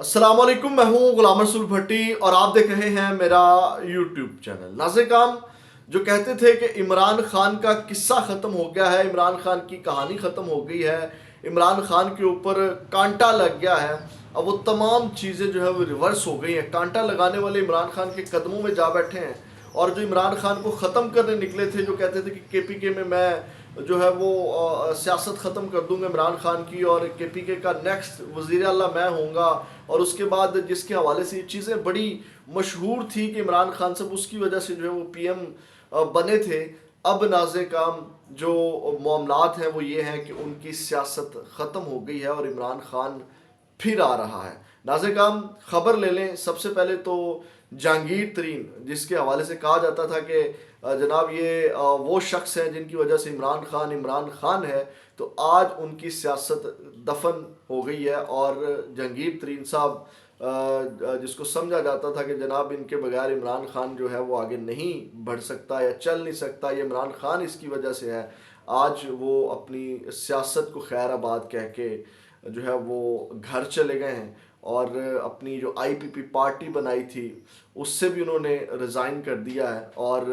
अस्सलाम वालेकुम, मैं हूं गुलाम रसूल भट्टी और आप देख रहे हैं मेरा यूट्यूब चैनल। नाज़िर जो कहते थे कि इमरान खान का किस्सा ख़त्म हो गया है, इमरान खान की कहानी ख़त्म हो गई है, इमरान खान के ऊपर कांटा लग गया है, अब वो तमाम चीज़ें जो है वो रिवर्स हो गई हैं। कांटा लगाने वाले इमरान खान के कदमों में जा बैठे हैं और जो इमरान खान को ख़त्म करने निकले थे, जो कहते थे कि केपीके में मैं जो है वो सियासत ख़त्म कर दूंगा इमरान खान की और केपीके का नेक्स्ट वज़ीर आला मैं होऊंगा, और उसके बाद जिसके हवाले से ये चीज़ें बड़ी मशहूर थी कि इमरान खान साहब उसकी वजह से जो है वो पीएम बने थे। अब नाज़े काम जो मामलात हैं वो ये हैं कि उनकी सियासत ख़त्म हो गई है और इमरान खान फिर आ रहा है। नाज़े काम ख़बर ले लें। सबसे पहले तो जहांगीर तरीन, जिसके हवाले से कहा जाता था कि जनाब ये वो शख्स हैं जिनकी वजह से इमरान खान है, तो आज उनकी सियासत दफन हो गई है। और जहांगीर तरीन साहब जिसको समझा जाता था कि जनाब इनके बगैर इमरान खान जो है वो आगे नहीं बढ़ सकता या चल नहीं सकता, ये इमरान खान इसकी वजह से है, आज वो अपनी सियासत को खैर आबाद कह के जो है वो घर चले गए हैं और अपनी जो आईपीपी पार्टी बनाई थी उससे भी उन्होंने रिज़ाइन कर दिया है। और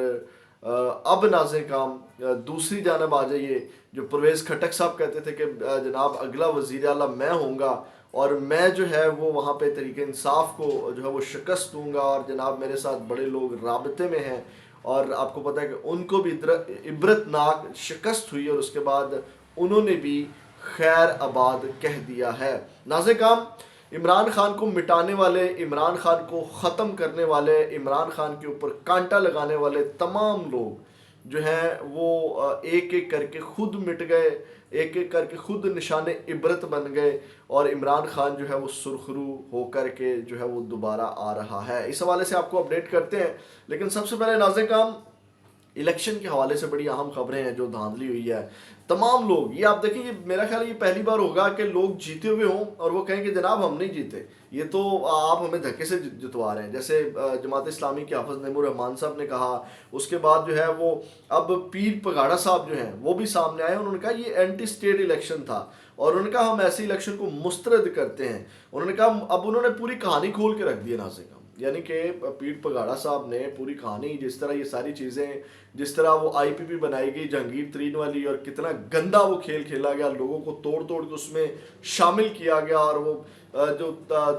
अब नाज़े काम दूसरी जानब आ जाइए। जो परवेज़ खटक साहब कहते थे कि जनाब अगला वज़ीर आला मैं होऊंगा और मैं जो है वो वहाँ पे तरीके इंसाफ को जो है वो शिकस्त दूंगा, और जनाब मेरे साथ बड़े लोग राबते में हैं और आपको पता है कि उनको भी इबरतनाक शिकस्त हुई और उसके बाद उन्होंने भी खैर आबाद कह दिया है। नाज़े काम इमरान खान को मिटाने वाले, इमरान खान को ख़त्म करने वाले, इमरान खान के ऊपर कांटा लगाने वाले तमाम लोग जो हैं वो एक एक करके खुद मिट गए, एक एक करके खुद निशाने इबरत बन गए और इमरान खान जो है वो सुरखरू होकर के जो है वो दोबारा आ रहा है। इस हवाले से आपको अपडेट करते हैं, लेकिन सबसे पहले नाज़े काम इलेक्शन के हवाले से बड़ी अहम खबरें हैं जो धांधली हुई है। तमाम लोग, ये आप देखें, ये मेरा ख्याल है ये पहली बार होगा कि लोग जीते हुए हों और वो कहें कि जनाब हम नहीं जीते, ये तो आप हमें धक्के से जितवा रहे हैं। जैसे जमात इस्लामी के हाफिज नईमुर रहमान साहब ने कहा, उसके बाद जो है वो अब पीर पगाड़ा साहब जो हैं वो भी सामने आए, उन्होंने कहा ये एंटी स्टेट इलेक्शन था और उन्होंने कहा हम ऐसे इलेक्शन को मुस्तरद करते हैं। उन्होंने कहा, अब उन्होंने पूरी कहानी खोल के रख दी है नाज़िर का, यानी कि पीर पगाड़ा साहब ने पूरी कहानी, जिस तरह ये सारी चीज़ें, जिस तरह वो आईपीपी बनाई गई जहांगीर तरीन वाली और कितना गंदा वो खेल खेला गया, लोगों को तोड़ तोड़ के उसमें शामिल किया गया, और वो जो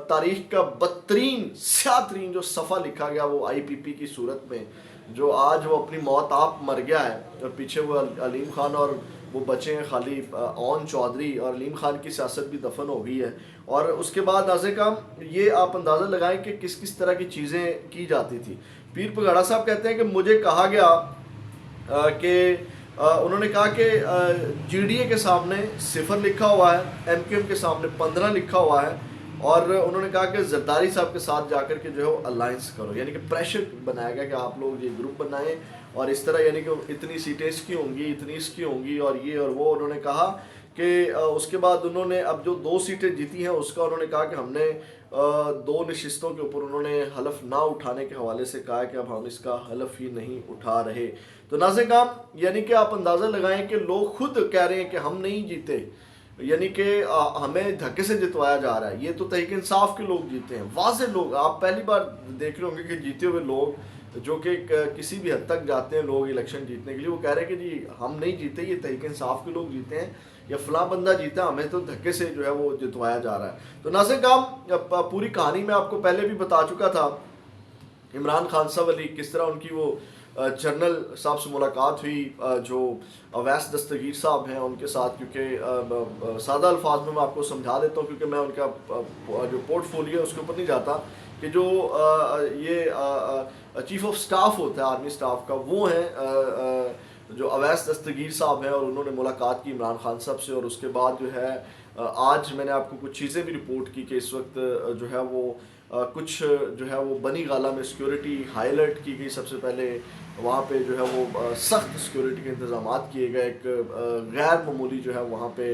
तारीख का बदतरीन स्यातरीन जो सफ़ा लिखा गया वो आईपीपी की सूरत में, जो आज वो अपनी मौत आप मर गया है और पीछे वो अलीम खान और वो बचे हैं खाली ओन चौधरी, और अलीम खान की सियासत भी दफन हो गई है। और उसके बाद नाज़े काम ये आप अंदाज़ा लगाएं कि किस किस तरह की चीज़ें की जाती थी। पीर पगाड़ा साहब कहते हैं कि मुझे कहा गया कि उन्होंने कहा कि जीडीए के सामने 0 लिखा हुआ है, एमकेएम के सामने 15 लिखा हुआ है, और उन्होंने कहा कि जरदारी साहब के साथ जाकर के जो है वो अलायंस करो, यानी कि प्रेशर बनाया गया कि आप लोग ये ग्रुप बनाएं और इस तरह, यानी कि इतनी सीटें इसकी होंगी, इतनी इसकी होंगी और ये और वो। उन्होंने कहा कि उसके बाद उन्होंने अब जो 2 सीटें जीती हैं उसका उन्होंने कहा कि हमने 2 नशिस्तों के ऊपर उन्होंने हलफ ना उठाने के हवाले से कहा कि अब हम इसका हलफ ही नहीं उठा रहे। तो नाज़िर काम, यानी कि आप अंदाज़ा लगाएं कि लोग खुद कह रहे हैं कि हम नहीं जीते, यानी कि हमें धक्के से जितवाया जा रहा है। ये तो तहरीक इंसाफ के लोग जीते हैं, वाज़े लोग, आप पहली बार देख रहे होंगे कि जीते हुए लोग जो कि किसी भी हद तक जाते हैं लोग इलेक्शन जीतने के लिए, वो कह रहे हैं कि जी हम नहीं जीते, ये तहरीक इंसाफ के लोग जीते हैं या फलां बंदा जीता, हमें तो धक्के से जो है वो जितवाया जा रहा है। तो नाज़िर काम पूरी कहानी मैं आपको पहले भी बता चुका था, इमरान खान साहब अली किस तरह उनकी वो जनरल साहब से मुलाकात हुई, जो अवैस दस्तगीर साहब हैं उनके साथ, क्योंकि सादा अल्फाज में मैं आपको समझा देता हूँ क्योंकि मैं उनका जो पोर्टफोलियो है उसके ऊपर नहीं जाता, कि जो ये चीफ ऑफ स्टाफ होता है आर्मी स्टाफ का, वो हैं जो अवैस दस्तगीर साहब हैं, और उन्होंने मुलाकात की इमरान खान साहब से। और उसके बाद जो है आज मैंने आपको कुछ चीज़ें भी रिपोर्ट की कि इस वक्त जो है वो कुछ जो है वो बनी गाला में सिक्योरिटी हाई अलर्ट की गई। सबसे पहले वहाँ पे जो है वो सख्त सिक्योरिटी के इंतज़ाम किए गए। एक गैर मामूली जो है वहाँ पे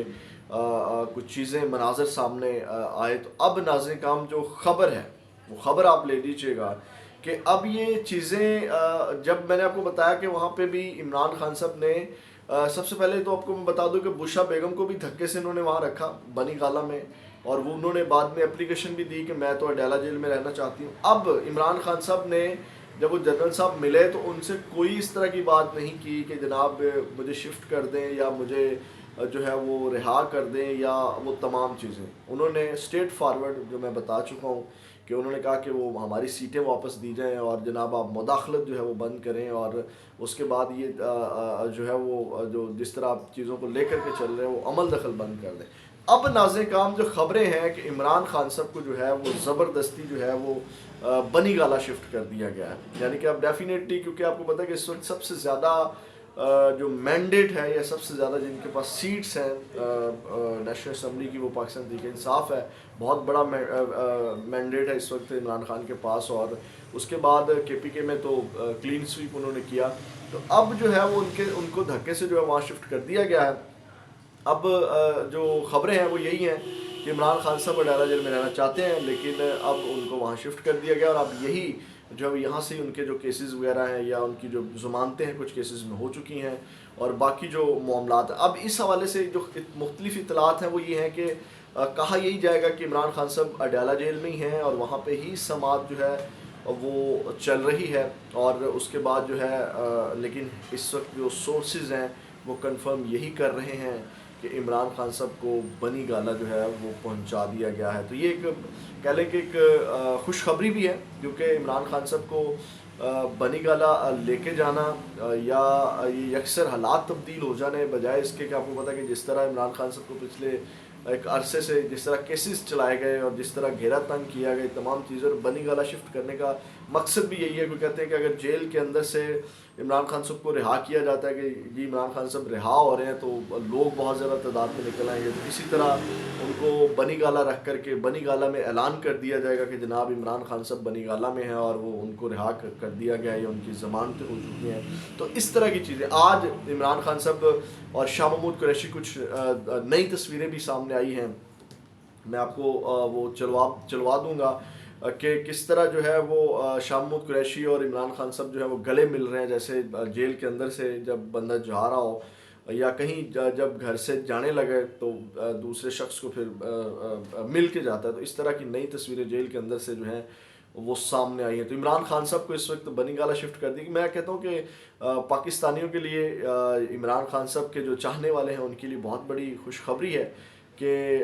कुछ चीज़ें मनाजर सामने आए। तो अब नाज़िर काम जो ख़बर है वो ख़बर आप ले लीजिएगा कि अब ये चीज़ें, जब मैंने आपको बताया कि वहाँ पे भी इमरान खान साहब ने सबसे पहले तो आपको मैं बता दूं कि बुशा बेगम को भी धक्के से इन्होंने वहाँ रखा बनी गाला में, اور وہ انہوں نے بعد میں اپلیکیشن بھی دی کہ میں تو اڈیالہ جیل میں رہنا چاہتی ہوں. اب عمران خان صاحب نے جب وہ جنرل صاحب ملے تو ان سے کوئی اس طرح کی بات نہیں کی کہ جناب مجھے شفٹ کر دیں یا مجھے جو ہے وہ رہا کر دیں یا وہ تمام چیزیں. انہوں نے اسٹریٹ فارورڈ جو میں بتا چکا ہوں کہ انہوں نے کہا کہ وہ ہماری سیٹیں واپس دی جائیں اور جناب آپ مداخلت جو ہے وہ بند کریں اور اس کے بعد یہ جو ہے وہ جو جس طرح آپ چیزوں کو لے کر کے چل رہے ہیں وہ عمل دخل بند کر دیں. اب ناظرین کرام جو خبریں ہیں کہ عمران خان صاحب کو جو ہے وہ زبردستی جو ہے وہ بنی گالہ شفٹ کر دیا گیا ہے. یعنی کہ اب ڈیفینیٹلی کیونکہ آپ کو پتہ ہے کہ اس وقت سب سے زیادہ جو مینڈیٹ ہے یا سب سے زیادہ جن کے پاس سیٹس ہیں نیشنل اسمبلی کی وہ پاکستان تحریک انصاف ہے. بہت بڑا مینڈیٹ ہے اس وقت عمران خان کے پاس اور اس کے بعد کے پی کے میں تو کلین سویپ انہوں نے کیا. تو اب جو ہے وہ ان کو دھکے سے جو ہے وہاں شفٹ کر دیا گیا ہے. اب جو خبریں ہیں وہ یہی ہیں کہ عمران خان صاحب اڈیالہ جیل میں رہنا چاہتے ہیں لیکن اب ان کو وہاں شفٹ کر دیا گیا اور اب یہی جو یہاں سے ان کے جو کیسز وغیرہ ہیں یا ان کی جو ضمانتیں ہیں کچھ کیسز میں ہو چکی ہیں اور باقی جو معاملات ہیں. اب اس حوالے سے جو مختلف اطلاعات ہیں وہ یہ ہیں کہ کہا یہی جائے گا کہ عمران خان صاحب اڈیالہ جیل میں ہی ہیں اور وہاں پہ ہی سماعت جو ہے وہ چل رہی ہے اور اس کے بعد جو ہے لیکن اس وقت جو سورسز ہیں وہ کنفرم یہی کر رہے ہیں کہ عمران خان صاحب کو بنی گالہ جو ہے وہ پہنچا دیا گیا ہے. تو یہ ایک کہہ لیں کہ ایک خوشخبری بھی ہے کیونکہ عمران خان صاحب کو بنی گالہ لے کے جانا یا یہ اکثر حالات تبدیل ہو جانے بجائے اس کے کہ آپ کو پتہ ہے کہ جس طرح عمران خان صاحب کو پچھلے ایک عرصے سے جس طرح کیسز چلائے گئے اور جس طرح گھیرا تنگ کیا گیا تمام چیزیں اور بنی گالہ شفٹ کرنے کا مقصد بھی یہی ہے. کہ کہتے ہیں کہ اگر جیل کے اندر سے عمران خان صاحب کو رہا کیا جاتا ہے کہ جی عمران خان صاحب رہا ہو رہے ہیں تو لوگ بہت زیادہ تعداد میں نکل آئیں گے. تو اسی طرح ان کو بنی گالہ رکھ کر کے بنی گالہ میں اعلان کر دیا جائے گا کہ جناب عمران خان صاحب بنی گالہ میں ہیں اور وہ ان کو رہا کر دیا گیا ہے یا ان کی ضمانتیں ہو چکی ہیں. تو اس طرح کی چیزیں آج عمران خان صاحب اور شاہ محمود قریشی کچھ نئی تصویریں بھی سامنے آئی ہیں. میں آپ کو وہ چلوا دوں گا کہ کس طرح جو ہے وہ شاہ محمود قریشی اور عمران خان صاحب جو ہے وہ گلے مل رہے ہیں جیسے جیل کے اندر سے جب بندہ جا رہا ہو یا کہیں جب گھر سے جانے لگے تو دوسرے شخص کو پھر مل کے جاتا ہے. تو اس طرح کی نئی تصویریں جیل کے اندر سے جو ہیں وہ سامنے آئی ہیں. تو عمران خان صاحب کو اس وقت بنی گالہ شفٹ کر دی. میں کہتا ہوں کہ پاکستانیوں کے لیے عمران خان صاحب کے جو چاہنے والے ہیں ان کے لیے بہت بڑی خوشخبری ہے کہ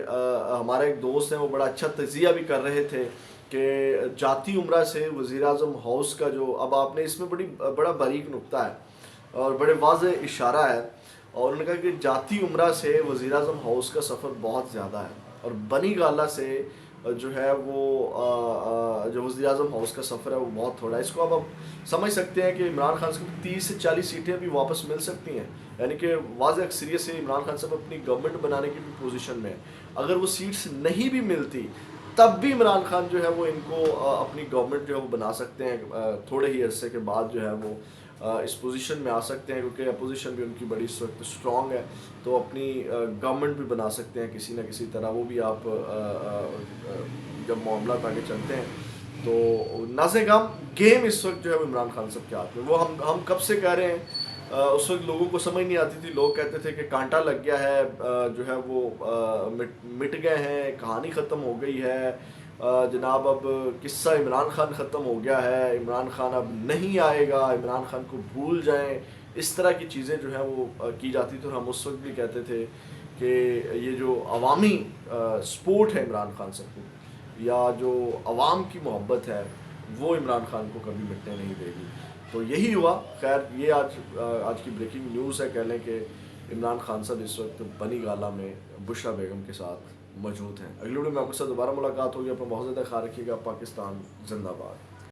ہمارا ایک دوست ہیں وہ بڑا اچھا تجزیہ بھی کر رہے تھے کہ جاتی عمرہ سے وزیر اعظم ہاؤس کا جو اب آپ نے اس میں بڑا باریک نقطہ ہے اور بڑے واضح اشارہ ہے اور انہوں نے کہا کہ جاتی عمرہ سے وزیر اعظم ہاؤس کا سفر بہت زیادہ ہے اور بنی گالہ سے جو ہے وہ جو وزیر اعظم ہاؤس کا سفر ہے وہ بہت تھوڑا ہے. اس کو اب آپ سمجھ سکتے ہیں کہ عمران خان صاحب کو 30 سے 40 سیٹیں بھی واپس مل سکتی ہیں. یعنی کہ واضح اکثریت سے عمران خان صاحب اپنی گورنمنٹ بنانے کی بھی پوزیشن میں اگر وہ سیٹس نہیں بھی ملتی تب بھی عمران خان جو ہے وہ ان کو اپنی گورنمنٹ جو ہے وہ بنا سکتے ہیں. تھوڑے ہی عرصے کے بعد جو ہے وہ اس پوزیشن میں آ سکتے ہیں کیونکہ اپوزیشن بھی ان کی بڑی اس وقت اسٹرانگ ہے تو اپنی گورنمنٹ بھی بنا سکتے ہیں کسی نہ کسی طرح. وہ بھی آپ جب معاملات آگے چلتے ہیں تو ناظرین کرام گیم اس وقت جو ہے وہ عمران خان صاحب کے ہاتھ میں. وہ ہم کب سے کہہ رہے ہیں اس وقت لوگوں کو سمجھ نہیں آتی تھی. لوگ کہتے تھے کہ کانٹا لگ گیا ہے جو ہے وہ مٹ گئے ہیں کہانی ختم ہو گئی ہے جناب اب قصہ عمران خان ختم ہو گیا ہے عمران خان اب نہیں آئے گا عمران خان کو بھول جائیں. اس طرح کی چیزیں جو ہیں وہ کی جاتی تھی اور ہم اس وقت بھی کہتے تھے کہ یہ جو عوامی سپورٹ ہے عمران خان صاحب کو یا جو عوام کی محبت ہے وہ عمران خان کو کبھی مٹنے نہیں دے گی. تو یہی ہوا. خیر یہ آج کی بریکنگ نیوز ہے. کہہ لیں کہ عمران خان صاحب اس وقت بنی گالہ میں بشرا بیگم کے ساتھ موجود ہیں. اگلی ویڈیو میں آپ کے ساتھ دوبارہ ملاقات ہوگی. اپنا بہت زیادہ خیال رکھیے گا. پاکستان زندہ باد.